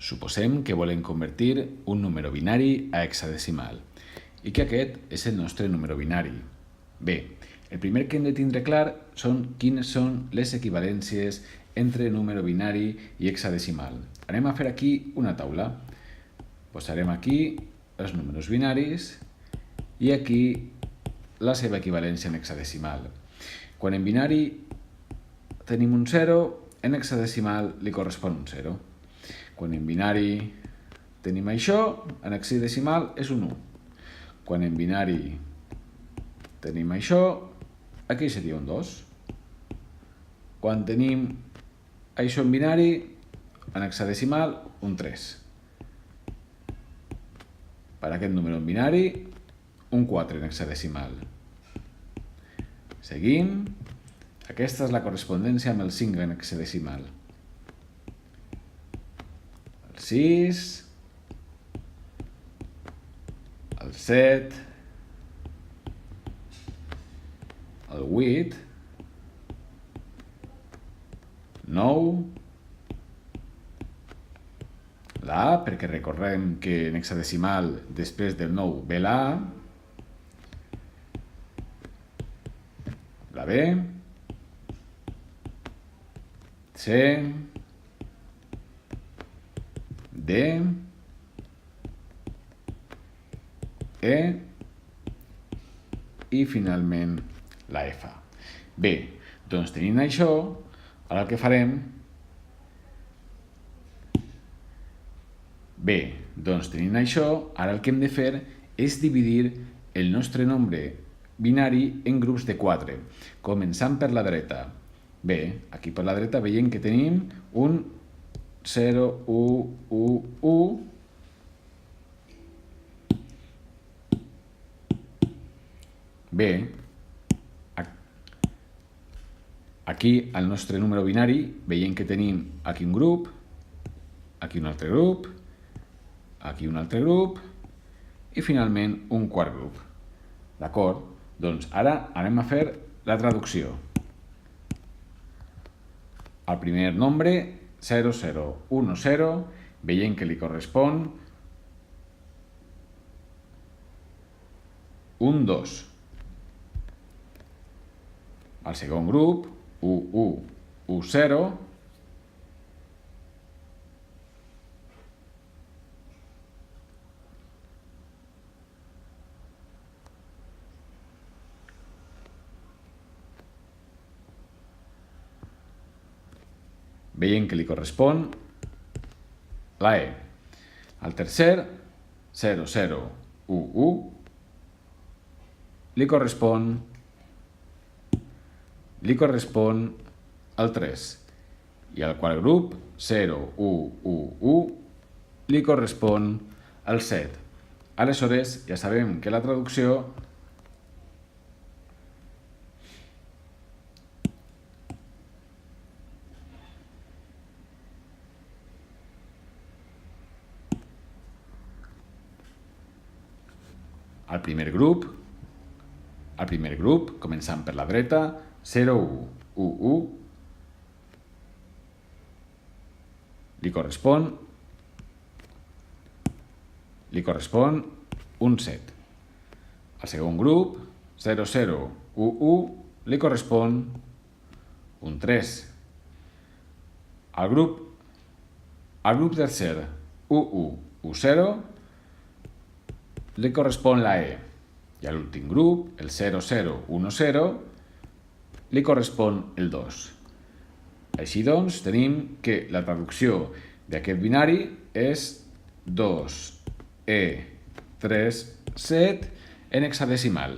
Suposem que volem convertir un número binari a hexadecimal i que aquest és el nostre número binari. Bé, el primer que hem de tindre clar són quines són les equivalències entre número binari i hexadecimal. Anem a fer aquí una taula. Posarem aquí els números binaris i aquí la seva equivalència en hexadecimal. Quan en binari tenim un 0, en hexadecimal li correspon un 0. Quan en binari tenim això, en hexadecimal és un 1. Quan en binari tenim això, aquí seria un 2. Quan tenim això en binari, en hexadecimal, un 3. Per aquest número en binari, un 4 en hexadecimal. Seguim. Aquesta és la correspondència amb el 5 en hexadecimal. El 6, el 7, el 8, 9, la A, perquè recordem que en hexadecimal després del 9 ve la A, la B, C, D, E i finalment la F. Bé, doncs tenint això, ara el que farem... ara el que hem de fer és dividir el nostre nombre binari en grups de 4, començant per la dreta. Bé, aquí per la dreta veiem que tenim un 0, 1, 1, 1. Bé, aquí al nostre número binari veiem que tenim aquí un grup, aquí un altre grup, aquí un altre grup i finalment un quart grup. D'acord? Doncs ara anem a fer la traducció. Al primer nombre, 0, 0, 1, 0, veiem que li correspon un 2. Al segon grup, 1, 1, 1, 0, veiem que li correspon la E. Al tercer, 0, 0, 1, 1, li correspon el 3. I al quart grup, 0, 1, 1, 1, li correspon el 7. Aleshores, ja sabem que la traducció al primer grup, començant per la dreta, 0, 1, 1, 1, li correspon un 7. Al segon grup, 0, 0, 1, 1, li correspon un 3. Al grup tercer, 1, 1, 1, 0, li correspon la E. I a l'últim grup, el 0, 0, 1, 0, li correspon el 2. Així doncs, tenim que la traducció d'aquest binari és 2, E, 3, 7 en hexadecimal.